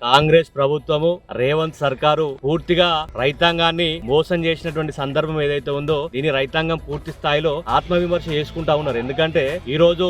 కాంగ్రెస్ ప్రభుత్వము రేవంత్ సర్కారు పూర్తిగా రైతాంగాన్ని మోసం చేసినటువంటి సందర్భం ఏదైతే ఉందో దీని రైతాంగం పూర్తి స్థాయిలో ఆత్మవిమర్శ చేసుకుంటా ఉన్నారు. ఎందుకంటే ఈ రోజు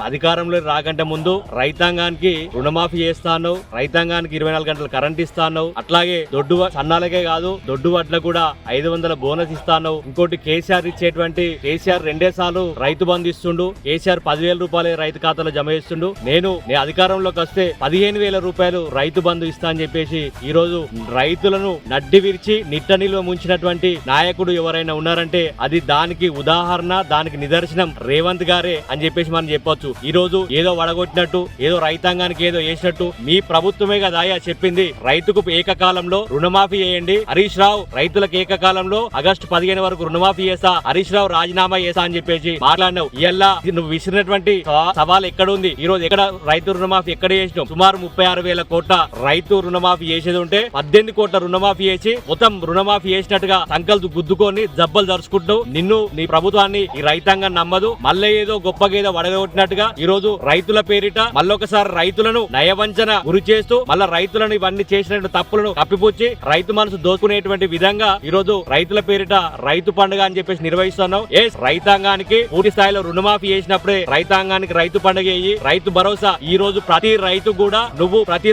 అధికారంలో రాకంటే ముందు రైతాంగానికి రుణమాఫీ చేస్తాను, రైతాంగానికి 24 గంటలు కరెంట్ ఇస్తాను, అట్లాగే దొడ్డు సన్నాలకే కాదు దొడ్డు వడ్లకు కూడా 500 బోనస్ ఇస్తాను. ఇంకోటి కేసీఆర్ ఇచ్చేటువంటి కేసీఆర్ 2 సార్లు రైతు బంధు ఇస్తుండు, కేసీఆర్ 10,000 రూపాయలు రైతు ఖాతాలో జమ చేస్తుండు. నేను అధికారంలోకి వస్తే 15,000 రూపాయలు రైతు బంధు ఇస్తా అని చెప్పేసి ఈ రోజు రైతులను నడ్డి విరిచి నిట్ట నిల్వ ముంచినటువంటి నాయకుడు ఎవరైనా ఉన్నారంటే అది దానికి ఉదాహరణ, దానికి నిదర్శనం రేవంత్ గారే అని చెప్పేసి మనం చెప్పొచ్చు. ఈ రోజు ఏదో వడగొట్టినట్టు, ఏదో రైతాంగానికి ఏదో చేసినట్టు మీ ప్రభుత్వమే కదా చెప్పింది రైతుకు ఏకకాలంలో రుణమాఫీ చేయండి. హరీష్ రావు రైతులకు ఏకకాలంలో ఆగస్టు 15 వరకు రుణమాఫీ చేస్తా, హరీష్ రావు రాజీనామా చేస్తా అని చెప్పేసి మాట్లాడినావు. ఇలా నువ్వు విసిరినటువంటి సవాల్ ఎక్కడ ఉంది? ఈ రోజు ఎక్కడ రైతు రుణమాఫీ ఎక్కడ చేసినావు? సుమారు 36,000 కోట్ల రైతు రుణమాఫీ చేసేది ఉంటే 18 కోట్ల రుణమాఫీ చేసి మొత్తం రుణమాఫీ చేసినట్టుగా సంకల్పు గుద్దుకొని జబ్బలు దరుచుకుంటావు. నిన్ను నీ ప్రభుత్వాన్ని ఈ రైతాంగం నమ్మదు. మళ్ళీ ఏదో గొప్పగేదో వడగొట్టినట్టుగా ఈ రోజు రైతుల పేరిట మళ్ళొకసారి రైతులను నయవంచన గురి చేస్తూ మళ్ళా రైతులను ఇవన్నీ చేసినట్టు తప్పులను కప్పిపుచ్చి రైతు మనసు దోచుకునేటువంటి విధంగా ఈ రోజు రైతుల పేరిట రైతు పండుగ అని చెప్పేసి నిర్వహిస్తున్నావు. రైతాంగానికి పూర్తి స్థాయిలో రుణమాఫీ చేసినప్పుడే రైతాంగానికి రైతు పండుగ అయ్యి రైతు భరోసా ఈ రోజు ప్రతి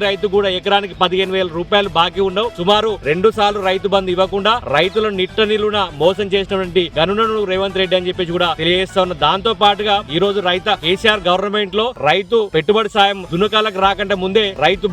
రైతు కూడా ఎకరానికి 15,000 రూపాయలు బాకీ ఉన్నావు. సుమారు 2 సార్లు రైతు బంధు ఇవ్వకుండా రైతులను నిట్ట నిలువున మోసం చేసినటువంటి గనునను రేవంత్ రెడ్డి అని చెప్పేసి కూడా తెలియజేస్తా ఉన్నా. దాంతో పాటుగా ఈ రోజు కేసీఆర్ గవర్నమెంట్ లో రైతు పెట్టుబడి సాయం దున్నకాలకు రాకంటే ముందే రైతు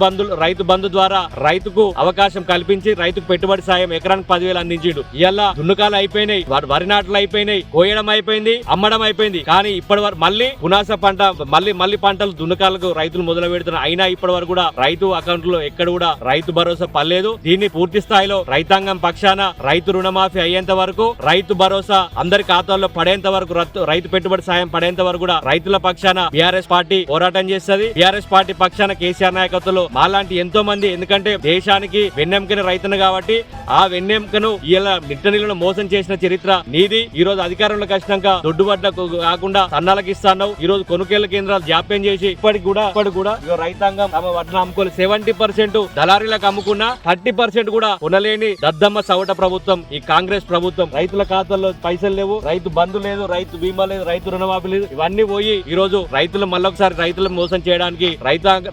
బంధు ద్వారా రైతుకు అవకాశం కల్పించి రైతుకు పెట్టుబడి సాయం ఎకరానికి 10,000 అందించిండు. ఇలా దున్నకాలు అయిపోయినాయి, వరి నాట్లు అయిపోయినాయి, కోయడం అయిపోయింది, అమ్మడం అయిపోయింది. కానీ ఇప్పటి వరకు మళ్ళీ పునాస పంట మళ్ళీ పంటలు దున్నకాలకు రైతులు మొదలు పెడుతున్నారు. అయినా ఇప్పటి వరకు కూడా రైతు అకౌంట్ లో ఎక్కడ కూడా రైతు భరోసా పడలేదు. దీన్ని పూర్తి స్థాయిలో రైతాంగం పక్షాన రైతు రుణమాఫీ అయ్యేంత వరకు, రైతు భరోసా అందరి ఖాతాల్లో పడేంత వరకు, రైతు పెట్టుబడి సాయం పడేంత వరకు కూడా రైతుల పక్షాన బీఆర్ఎస్ పార్టీ పోరాటం చేస్తుంది. బీఆర్ఎస్ పార్టీ పక్షాన కేసీఆర్ నాయకత్వంలో మాలాంటి ఎంతో మంది, ఎందుకంటే దేశానికి వెన్నెంకని రైతును కాబట్టి ఆ వెన్నెంకను ఇలా నిట్టనిలను మోసం చేసిన చరిత్ర నీది. ఈ రోజు అధికారంలోకి వచ్చినాక దొడ్డుబడ్లకు కాకుండా సన్నాలకు ఇస్తాను. ఈ రోజు కొనుగోలు కేంద్రాలు జాప్యం చేసి ఇప్పటికి కూడా రైతాంగం తమ వడ్లను అమ్ముకోవాలి. 70% దళారీలకు అమ్ముకున్నా 30% కూడా కొనలేని దద్దమ్మ సవట ప్రభుత్వం ఈ కాంగ్రెస్ ప్రభుత్వం. రైతుల ఖాతాల్లో పైసలు లేవు, రైతు బంధు లేదు, రైతు బీమా లేదు, రైతు రుణమాఫీ లేదు. ఇవన్నీ పోయి ఈ రోజు రైతులు మళ్ళొకసారి రైతులను మోసం చేయడానికి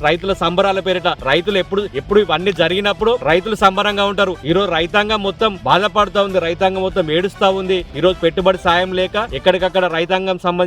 రైతుల సంబరాల పేరిట రైతులు ఎప్పుడు ఇవన్నీ జరిగినప్పుడు రైతులు సంబరంగా ఉంటారు. ఈ రోజు రైతాంగం మొత్తం బాధపడుతూ ఉంది, రైతాంగం మొత్తం ఏడుస్తా ఉంది. ఈ రోజు పెట్టుబడి సాయం లేక ఎక్కడికక్కడ రైతాంగం సంబంధించి